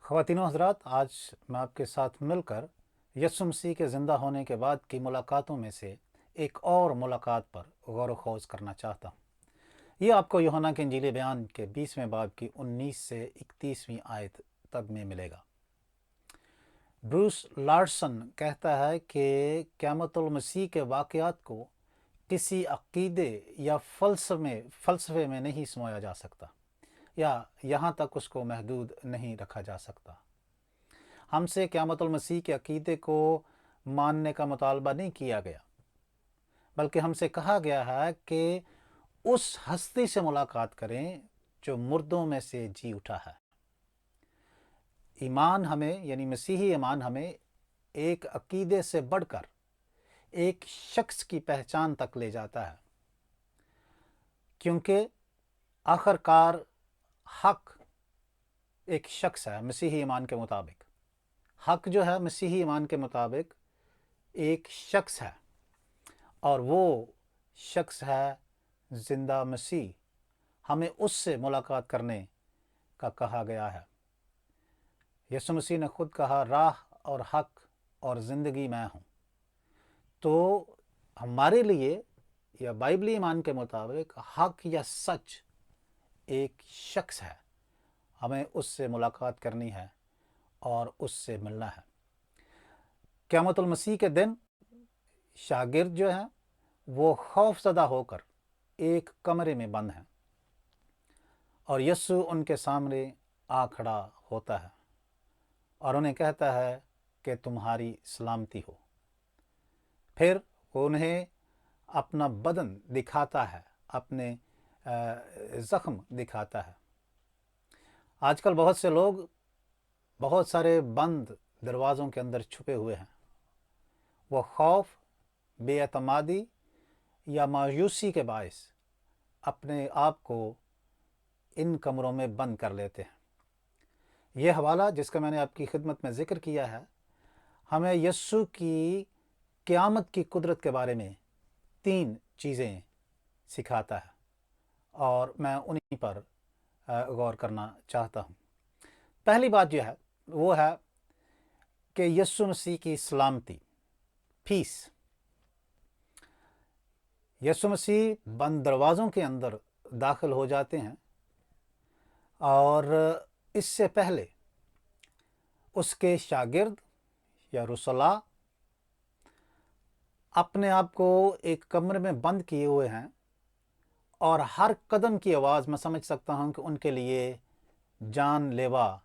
ख़वातीन व हज़रात, आज मैं आपके साथ मिलकर यीशु मसीह के ज़िंदा होने के बाद की मुलाकातों में से एक और मुलाकात पर गौर व ख़ौज़ करना चाहता हूँ। ये आपको यूहन्ना के इंजील बयान के 20वें बाब की 19 से 31वीं आयत तक में मिलेगा। ब्रूस लार्सन कहता है कि क़यामतुल मसीह के वाक़यात को किसी अक़ीदे या फ़लसफ़े में नहीं समाया जा सकता, या यहाँ तक उसको महदूद नहीं रखा जा सकता। हमसे क़यामतुल मसीह के अक़ीदे को मानने का मुतालबा नहीं किया गया, बल्कि हमसे कहा गया है कि उस हस्ती से मुलाकात करें जो मुर्दों में से जी उठा है। ईमान हमें, यानी मसीही ईमान हमें एक अक़ीदे से बढ़कर एक शख्स की पहचान तक ले जाता है, क्योंकि आखिरकार हक एक शख्स है। मसीही ईमान के मुताबिक हक जो है, मसीही ईमान के मुताबिक एक शख्स है, और वो शख्स है ज़िंदा मसीह। हमें उससे मुलाकात करने का कहा गया है। यीशु मसीह ने खुद कहा, राह और हक और ज़िंदगी मैं हूँ। तो हमारे लिए या बाइबली ईमान के मुताबिक हक या सच एक शख्स है। हमें उससे मुलाकात करनी है और उससे मिलना है। क़यामतुल मसीह के दिन शागिर्द जो हैं वो खौफज़दा होकर एक कमरे में बंद हैं, और यीशु उनके सामने आ खड़ा होता है और उन्हें कहता है कि तुम्हारी सलामती हो। फिर वो उन्हें अपना बदन दिखाता है, अपने ज़ख्म दिखाता है। आजकल बहुत से लोग बहुत सारे बंद दरवाज़ों के अंदर छुपे हुए हैं। वो खौफ, बेएतमादी या मायूसी के बायस अपने आप को इन कमरों में बंद कर लेते हैं। यह हवाला जिसका मैंने आपकी खिदमत में ज़िक्र किया है, हमें यीशु की क़यामत की कुदरत के बारे में 3 चीज़ें सिखाता है, और मैं उन्हीं पर गौर करना चाहता हूँ। पहली बात जो है वो है कि यीशु मसीह की सलामती, पीस। यीशु मसीह बंद दरवाज़ों के अंदर दाखिल हो जाते हैं, और इससे पहले उसके शागिर्द या रुसला अपने आप को एक कमरे में बंद किए हुए हैं, और हर कदम की आवाज़ मैं समझ सकता हूँ कि उनके लिए जानलेवा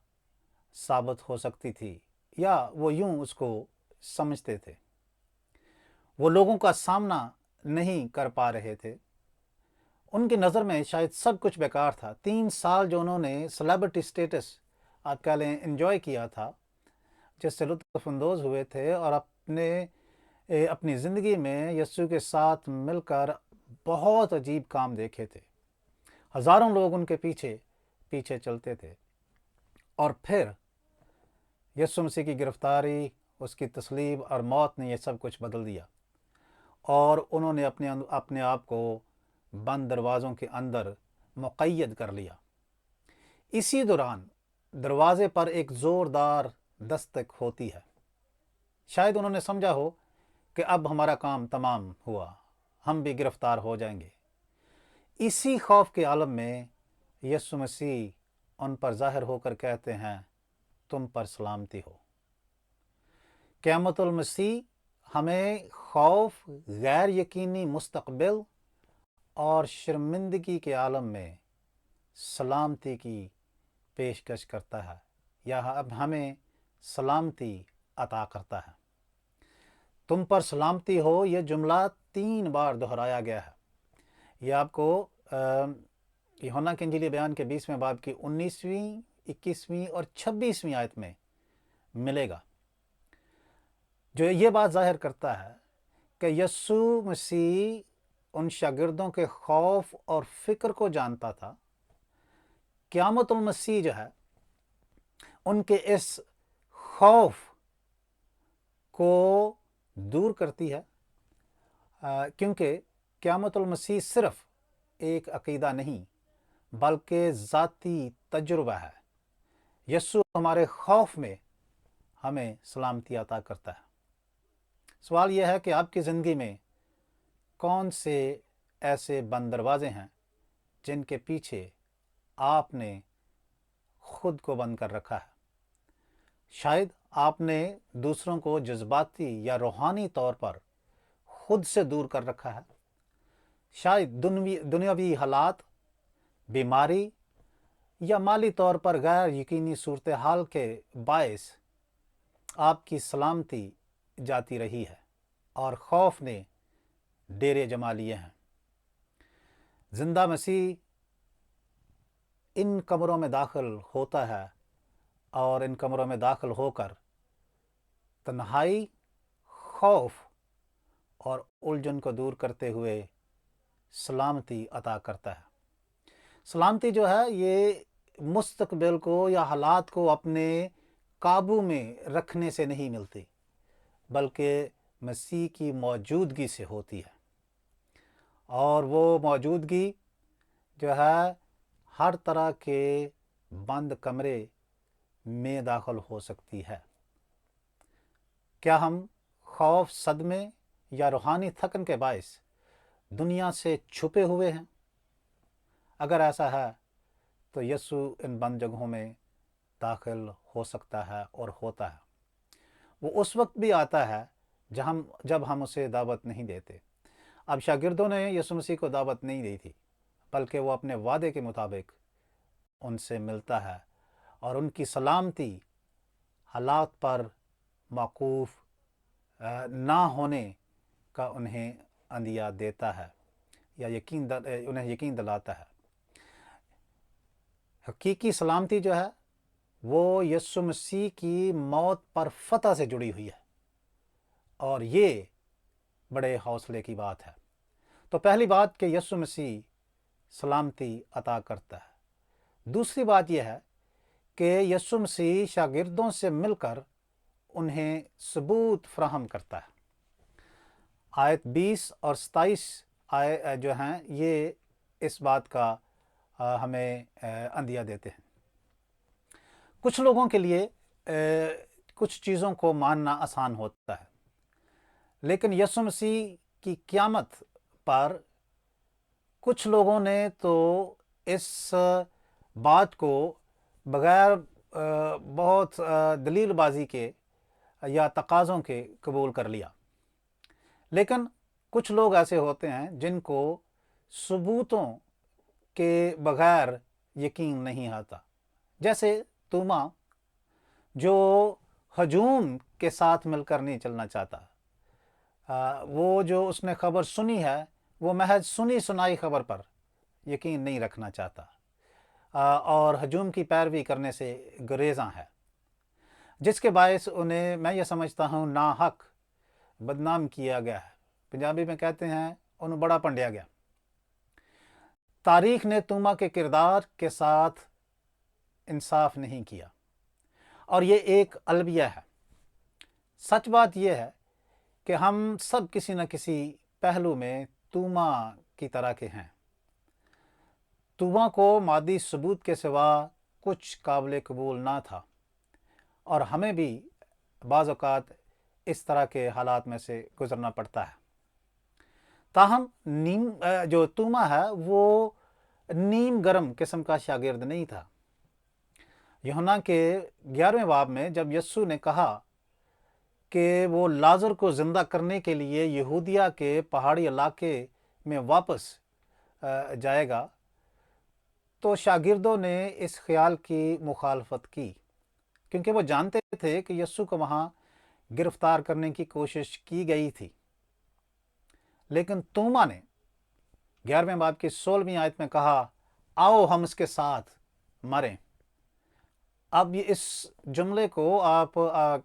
साबित हो सकती थी, या वो यूं उसको समझते थे। वो लोगों का सामना नहीं कर पा रहे थे। उनकी नज़र में शायद सब कुछ बेकार था। 3 साल जो उन्होंने सेलिब्रिटी स्टेटस आप कह लें एंजॉय किया था, जिससे लुत्फ़अंदोज़ हुए थे, और अपनी ज़िंदगी में यीशु के साथ मिलकर बहुत अजीब काम देखे थे। हज़ारों लोग उनके पीछे पीछे चलते थे, और फिर यीशु मसीह की गिरफ्तारी, उसकी तस्लीब और मौत ने यह सब कुछ बदल दिया, और उन्होंने अपने आप को बंद दरवाज़ों के अंदर मुक़य्यद कर लिया। इसी दौरान दरवाज़े पर एक ज़ोरदार दस्तक होती है। शायद उन्होंने समझा हो कि अब हमारा काम तमाम हुआ, हम भी गिरफ्तार हो जाएंगे। इसी खौफ के आलम में यीशु मसीह उन पर ज़ाहिर होकर कहते हैं, तुम पर सलामती हो। क़यामतुल मसीह हमें खौफ, गैर यकीनी मुस्तक़बिल और शर्मिंदगी के आलम में सलामती की पेशकश करता है, या अब हमें सलामती अता करता है। तुम पर सलामती हो, यह जुमला 3 बार दोहराया गया है। यह आपको यूहन्ना के इंजील बयान के 20वें बाब की 19वीं, 21वीं और 26वीं आयत में मिलेगा, जो ये बात ज़ाहिर करता है कि यीशु मसीह उन शागिर्दों के खौफ और फ़िक्र को जानता था। क़यामतुल मसीह जो है उनके इस खौफ को दूर करती है, क्योंकि क़यामतुल मसीह सिर्फ एक अक़ीदा नहीं बल्कि ज़ाती तजुर्बा है। यस्सु हमारे खौफ में हमें सलामती अता करता है। सवाल यह है कि आपकी ज़िंदगी में कौन से ऐसे बंद दरवाजे हैं जिनके पीछे आपने खुद को बंद कर रखा है। शायद आपने दूसरों को जज्बाती या रूहानी तौर पर खुद से दूर कर रखा है। शायद दुनियावी हालात, बीमारी या माली तौर पर गैर यकीनी सूरत हाल के बायस आपकी सलामती जाती रही है और खौफ ने डेरे जमा लिए हैं। जिंदा मसीह इन कमरों में दाखिल होता है और इन कमरों में दाखिल होकर तन्हाई, खौफ और उलझन को दूर करते हुए सलामती अता करता है। सलामती जो है ये मुस्तकबिल को या हालात को अपने काबू में रखने से नहीं मिलती, बल्कि मसीह की मौजूदगी से होती है। और वो मौजूदगी जो है हर तरह के बंद कमरे में दाखिल हो सकती है। क्या हम खौफ, सदमे या रूहानी थकन के बायस दुनिया से छुपे हुए हैं? अगर ऐसा है तो यस्सु इन बंद जगहों में दाखिल हो सकता है और होता है। वो उस वक्त भी आता है जब हम उसे दावत नहीं देते। अब शागिर्दों ने यीशु मसीह को दावत नहीं दी थी, बल्कि वो अपने वादे के मुताबिक उनसे मिलता है और उनकी सलामती हालात पर मौकूफ़ ना होने का उन्हें अंदिया देता है या उन्हें यकीन दिलाता है। हकीकी सलामती जो है वो यीशु मसीह की मौत पर फतह से जुड़ी हुई है और ये बड़े हौसले की बात है। तो पहली बात कि यीशु मसीह सलामती अता करता है। दूसरी बात यह है कि यीशु मसीह शागिर्दों से मिलकर उन्हें सबूत फराहम करता है। आयत 20 और 27 जो हैं ये इस बात का हमें अंदिया देते हैं। कुछ लोगों के लिए कुछ चीज़ों को मानना आसान होता है, लेकिन यीशु मसीह की क़यामत पर कुछ लोगों ने तो इस बात को बगैर बहुत दलीलबाजी के या तकाज़ों के कबूल कर लिया। लेकिन कुछ लोग ऐसे होते हैं जिनको सबूतों के बगैर यकीन नहीं आता, जैसे तूमा जो हजूम के साथ मिलकर नहीं चलना चाहता। वो जो उसने खबर सुनी है वो महज सुनी सुनाई खबर पर यकीन नहीं रखना चाहता और हजूम की पैरवी करने से गुरेज़ा है, जिसके बायस उन्हें मैं ये समझता हूँ नाहक बदनाम किया गया है। पंजाबी में कहते हैं उन्हें बड़ा पंडिया गया। तारीख ने तूमा के किरदार के साथ इंसाफ नहीं किया और ये एक अलविया है। सच बात यह है कि हम सब किसी न किसी पहलू में तूमा की तरह के हैं। तूमा को मादी सबूत के सिवा कुछ काबिल कबूल ना था और हमें भी बाज़ औक़ात इस तरह के हालात में से गुज़रना पड़ता है। ताहम जो तूमा है वो नीम गरम किस्म का शागिर्द नहीं था। यूहन्ना के 11वें बाब में जब यस्सु ने कहा कि वो लाजर को ज़िंदा करने के लिए यहूदिया के पहाड़ी इलाके में वापस जाएगा, तो शागिर्दों ने इस ख्याल की मुखालफत की, क्योंकि वो जानते थे कि यस्सु को वहाँ गिरफ्तार करने की कोशिश की गई थी। लेकिन तूमा ने 11वें बाब की 16वीं आयत में कहा, आओ हम इसके साथ मरें। अब इस जुमले को आप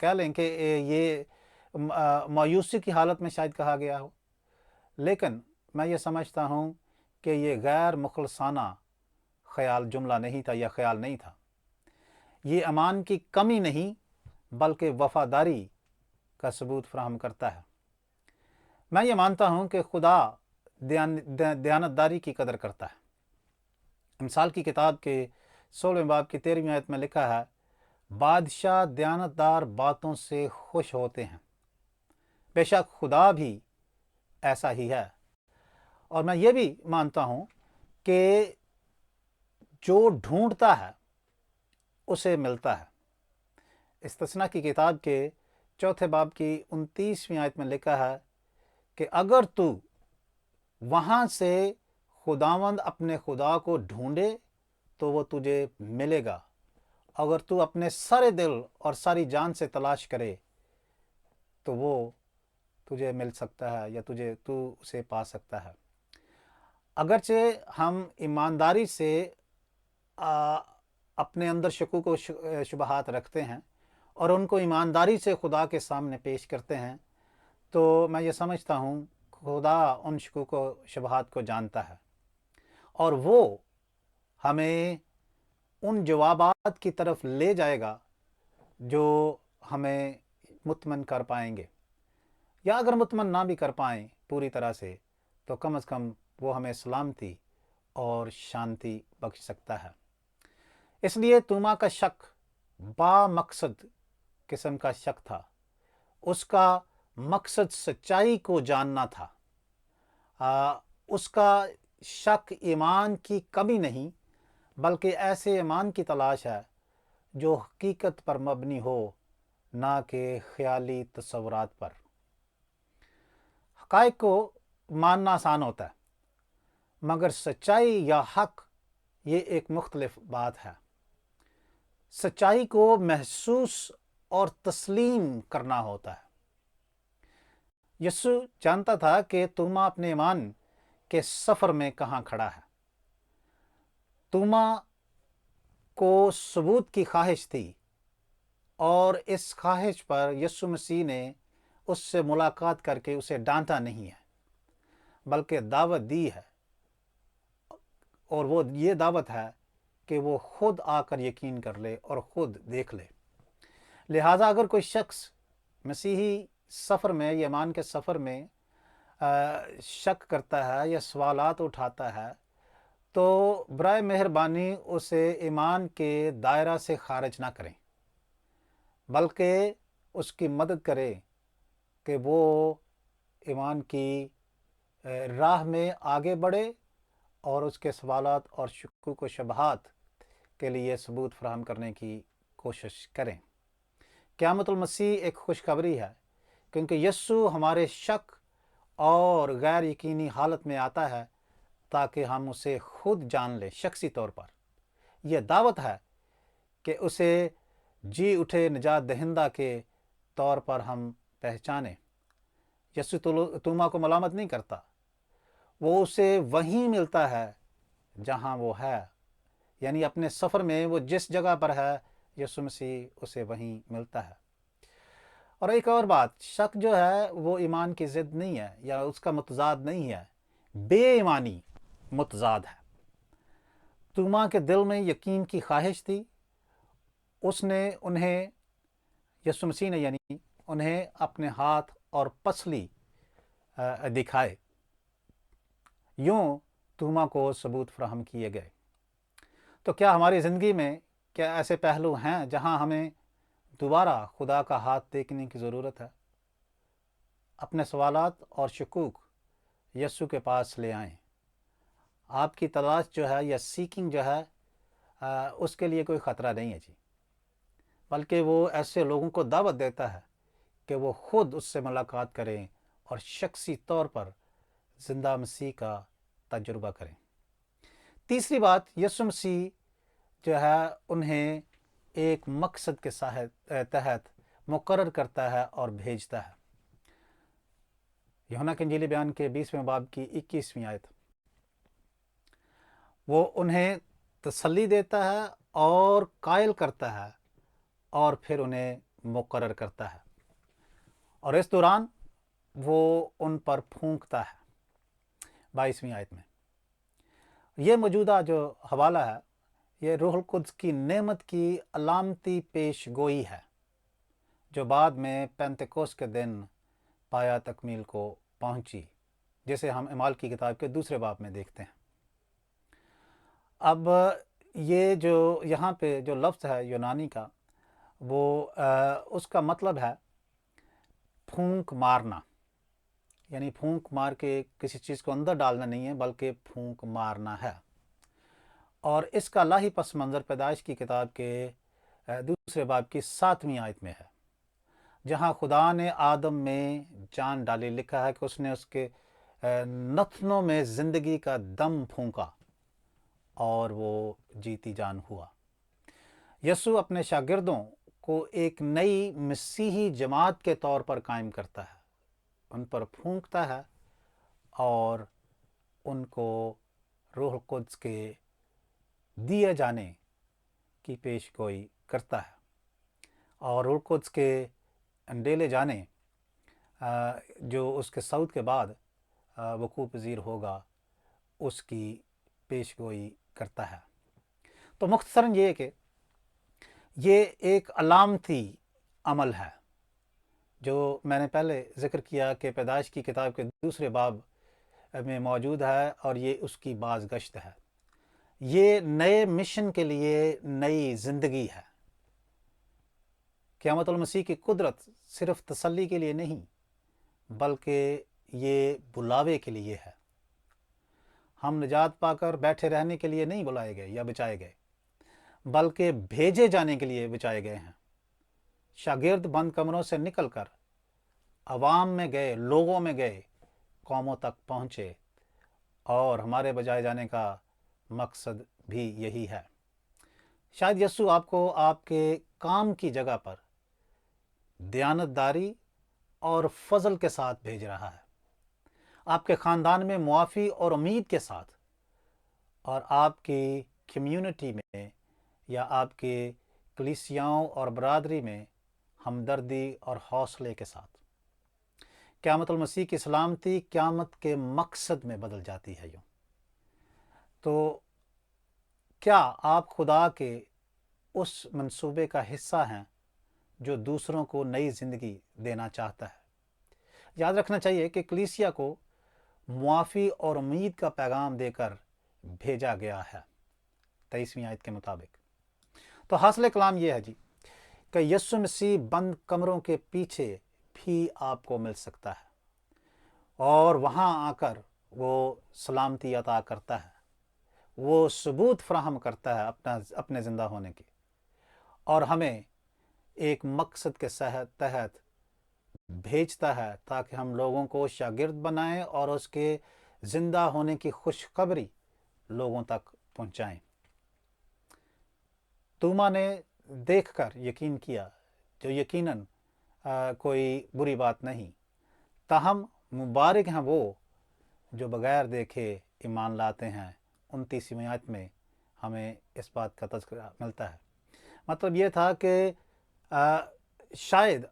कह लें कि ये मायूसी की हालत में शायद कहा गया हो, लेकिन मैं ये समझता हूँ कि ये गैर मुखलसाना ख्याल जुमला नहीं था या ख्याल नहीं था। ये अमान की कमी नहीं बल्कि वफादारी का सबूत फराहम करता है। मैं ये मानता हूँ कि खुदा दयानतदारी की कदर करता है। मिसाल की किताब के 16वें बाब की 13वीं आयत में लिखा है, بادشاہ دیانتدار باتوں سے خوش ہوتے ہیں، بے شک خدا بھی ایسا ہی ہے۔ اور میں یہ بھی مانتا ہوں کہ جو ڈھونڈتا ہے اسے ملتا ہے۔ استثنا کی کتاب کے 4 باب کی 29ویں آیت میں لکھا ہے کہ اگر تو وہاں سے خداوند اپنے خدا کو ڈھونڈے تو وہ تجھے ملے گا، اگر تو اپنے سارے دل اور ساری جان سے تلاش کرے تو وہ تجھے مل سکتا ہے یا تو اسے پا سکتا ہے۔ اگرچہ ہم ایمانداری سے اپنے اندر شکوک و شبہات رکھتے ہیں اور ان کو ایمانداری سے خدا کے سامنے پیش کرتے ہیں، تو میں یہ سمجھتا ہوں خدا ان شکوک و شبہات کو جانتا ہے اور وہ ہمیں ان جوابات کی طرف لے جائے گا جو ہمیں مطمئن کر پائیں گے، یا اگر مطمئن نہ بھی کر پائیں پوری طرح سے تو کم از کم وہ ہمیں سلامتی اور شانتی بخش سکتا ہے۔ اس لیے توما کا شک با مقصد قسم کا شک تھا۔ اس کا مقصد سچائی کو جاننا تھا۔ اس کا شک ایمان کی کمی نہیں بلکہ ایسے ایمان کی تلاش ہے جو حقیقت پر مبنی ہو، نہ کہ خیالی تصورات پر۔ حقائق کو ماننا آسان ہوتا ہے، مگر سچائی یا حق یہ ایک مختلف بات ہے۔ سچائی کو محسوس اور تسلیم کرنا ہوتا ہے۔ یسوع جانتا تھا کہ توما اپنے ایمان کے سفر میں کہاں کھڑا ہے۔ توما کو ثبوت کی خواہش تھی اور اس خواہش پر یسوع مسیح نے اس سے ملاقات کر کے اسے ڈانٹا نہیں ہے بلکہ دعوت دی ہے، اور وہ یہ دعوت ہے کہ وہ خود آ کر یقین کر لے اور خود دیکھ لے۔ لہٰذا اگر کوئی شخص مسیحی سفر میں، ایمان کے سفر میں شک کرتا ہے یا سوالات اٹھاتا ہے تو برائے مہربانی اسے ایمان کے دائرہ سے خارج نہ کریں، بلکہ اس کی مدد کرے کہ وہ ایمان کی راہ میں آگے بڑھے اور اس کے سوالات اور شکوک و شبہات کے لیے ثبوت فراہم کرنے کی کوشش کریں۔ قیامت المسیح ایک خوشخبری ہے، کیونکہ یسوع ہمارے شک اور غیر یقینی حالت میں آتا ہے تاکہ ہم اسے خود جان لیں شخصی طور پر۔ یہ دعوت ہے کہ اسے جی اٹھے نجات دہندہ کے طور پر ہم پہچانیں۔ یسوع توما کو ملامت نہیں کرتا، وہ اسے وہیں ملتا ہے جہاں وہ ہے، یعنی اپنے سفر میں وہ جس جگہ پر ہے یسوع مسیح اسے وہیں ملتا ہے۔ اور ایک اور بات، شک جو ہے وہ ایمان کی ضد نہیں ہے یا اس کا متضاد نہیں ہے، بے ایمانی متضاد ہے۔ توما کے دل میں یقین کی خواہش تھی، اس نے یسوع مسیح نے یعنی انہیں اپنے ہاتھ اور پسلی دکھائے، یوں توما کو ثبوت فراہم کیے گئے۔ تو کیا ہماری زندگی میں کیا ایسے پہلو ہیں جہاں ہمیں دوبارہ خدا کا ہاتھ دیکھنے کی ضرورت ہے؟ اپنے سوالات اور شکوک یسوع کے پاس لے آئیں۔ آپ کی تلاش جو ہے یا سیکنگ جو ہے اس کے لیے کوئی خطرہ نہیں ہے جی، بلکہ وہ ایسے لوگوں کو دعوت دیتا ہے کہ وہ خود اس سے ملاقات کریں اور شخصی طور پر زندہ مسیح کا تجربہ کریں۔ تیسری بات، یسوع مسیح جو ہے انہیں ایک مقصد کے تحت مقرر کرتا ہے اور بھیجتا ہے۔ یوحنا کی انجیل بیان کے 20ویں باب کی 21ویں آیت، وہ انہیں تسلی دیتا ہے اور قائل کرتا ہے اور پھر انہیں مقرر کرتا ہے، اور اس دوران وہ ان پر پھونکتا ہے۔ 22ویں آیت میں یہ موجودہ جو حوالہ ہے یہ روح القدس کی نعمت کی علامتی پیش گوئی ہے جو بعد میں پینتیکوست کے دن پایا تکمیل کو پہنچی، جسے ہم اعمال کی کتاب کے 2 باب میں دیکھتے ہیں۔ اب یہ جو یہاں پہ جو لفظ ہے یونانی کا، وہ اس کا مطلب ہے پھونک مارنا، یعنی پھونک مار کے کسی چیز کو اندر ڈالنا نہیں ہے بلکہ پھونک مارنا ہے۔ اور اس کا الہی پس منظر پیدائش کی کتاب کے دوسرے باب کی 7ویں آیت میں ہے، جہاں خدا نے آدم میں جان ڈالی۔ لکھا ہے کہ اس نے اس کے نتنوں میں زندگی کا دم پھونکا اور وہ جیتی جان ہوا۔ یسوع اپنے شاگردوں کو ایک نئی مسیحی جماعت کے طور پر قائم کرتا ہے، ان پر پھونکتا ہے اور ان کو روح القدس کے دیے جانے کی پیش گوئی کرتا ہے، اور روح القدس کے ڈیلے جانے جو اس کے صعود کے بعد وقوع پذیر ہوگا اس کی پیش گوئی کرتا ہے۔ تو مختصراً یہ کہ یہ ایک علامتی عمل ہے جو میں نے پہلے ذکر کیا کہ پیدائش کی کتاب کے دوسرے باب میں موجود ہے، اور یہ اس کی باز گشت ہے۔ یہ نئے مشن کے لیے نئی زندگی ہے۔ قیامت المسیح کی قدرت صرف تسلی کے لیے نہیں بلکہ یہ بلاوے کے لیے ہے۔ ہم نجات پا کر بیٹھے رہنے کے لیے نہیں بلائے گئے یا بچائے گئے، بلکہ بھیجے جانے کے لیے بچائے گئے ہیں۔ شاگرد بند کمروں سے نکل کر عوام میں گئے، لوگوں میں گئے، قوموں تک پہنچے، اور ہمارے بجائے جانے کا مقصد بھی یہی ہے۔ شاید یسوع آپ کو آپ کے کام کی جگہ پر دیانتداری اور فضل کے ساتھ بھیج رہا ہے، آپ کے خاندان میں معافی اور امید کے ساتھ، اور آپ کی کمیونٹی میں یا آپ کے کلیسیاؤں اور برادری میں ہمدردی اور حوصلے کے ساتھ۔ قیامت المسیح کی سلامتی قیامت کے مقصد میں بدل جاتی ہے۔ یوں تو کیا آپ خدا کے اس منصوبے کا حصہ ہیں جو دوسروں کو نئی زندگی دینا چاہتا ہے؟ یاد رکھنا چاہیے کہ کلیسیا کو معافی اور امید کا پیغام دے کر بھیجا گیا ہے 23ویں آیت کے مطابق۔ تو حاصل کلام یہ ہے کہ یسوع مسیح بند کمروں کے پیچھے بھی آپ کو مل سکتا ہے، اور وہاں آ کر وہ سلامتی عطا کرتا ہے، وہ ثبوت فراہم کرتا ہے اپنے زندہ ہونے کی، اور ہمیں ایک مقصد کے تحت بھیجتا ہے تاکہ ہم لوگوں کو شاگرد بنائیں اور اس کے زندہ ہونے کی خوشخبری لوگوں تک پہنچائیں۔ توما نے دیکھ کر یقین کیا، جو یقیناً کوئی بری بات نہیں، تاہم مبارک ہیں وہ جو بغیر دیکھے ایمان لاتے ہیں۔ 29ویں آیت میں ہمیں اس بات کا تذکرہ ملتا ہے۔ مطلب یہ تھا کہ شاید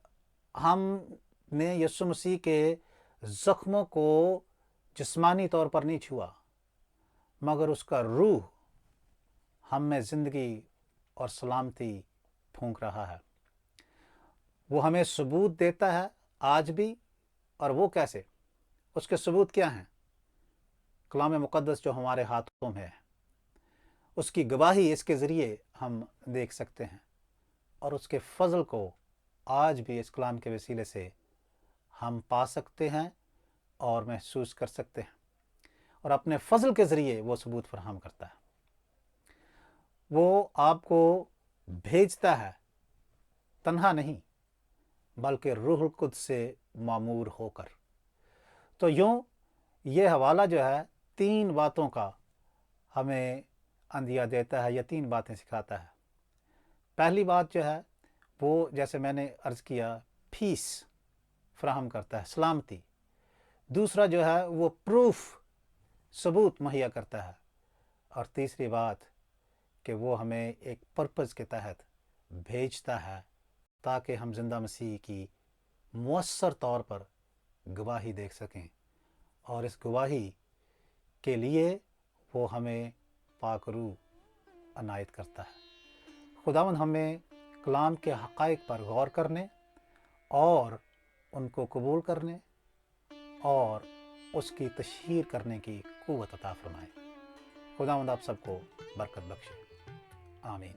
ہم نے یسوع مسیح کے زخموں کو جسمانی طور پر نہیں چھوا، مگر اس کا روح ہم میں زندگی اور سلامتی پھونک رہا ہے۔ وہ ہمیں ثبوت دیتا ہے آج بھی، اور وہ کیسے؟ اس کے ثبوت کیا ہیں؟ کلام مقدس جو ہمارے ہاتھوں میں ہے، اس کی گواہی اس کے ذریعے ہم دیکھ سکتے ہیں، اور اس کے فضل کو آج بھی اس کلام کے وسیلے سے ہم پا سکتے ہیں اور محسوس کر سکتے ہیں، اور اپنے فضل کے ذریعے وہ ثبوت فراہم کرتا ہے۔ وہ آپ کو بھیجتا ہے تنہا نہیں بلکہ روح القدس سے معمور ہو کر۔ تو یوں یہ حوالہ جو ہے 3 باتوں کا ہمیں اندیا دیتا ہے، یا 3 باتیں سکھاتا ہے۔ پہلی بات جو ہے وہ جیسے میں نے عرض کیا، پیس فراہم کرتا ہے، سلامتی۔ دوسرا جو ہے وہ پروف، ثبوت مہیا کرتا ہے۔ اور تیسری بات کہ وہ ہمیں ایک پرپز کے تحت بھیجتا ہے تاکہ ہم زندہ مسیح کی مؤثر طور پر گواہی دیکھ سکیں، اور اس گواہی کے لیے وہ ہمیں پاک روح عنایت کرتا ہے۔ خداوند ہمیں کلام کے حقائق پر غور کرنے اور ان کو قبول کرنے اور اس کی تشہیر کرنے کی قوت عطا فرمائے۔ خداوند آپ سب کو برکت بخشے۔ آمین۔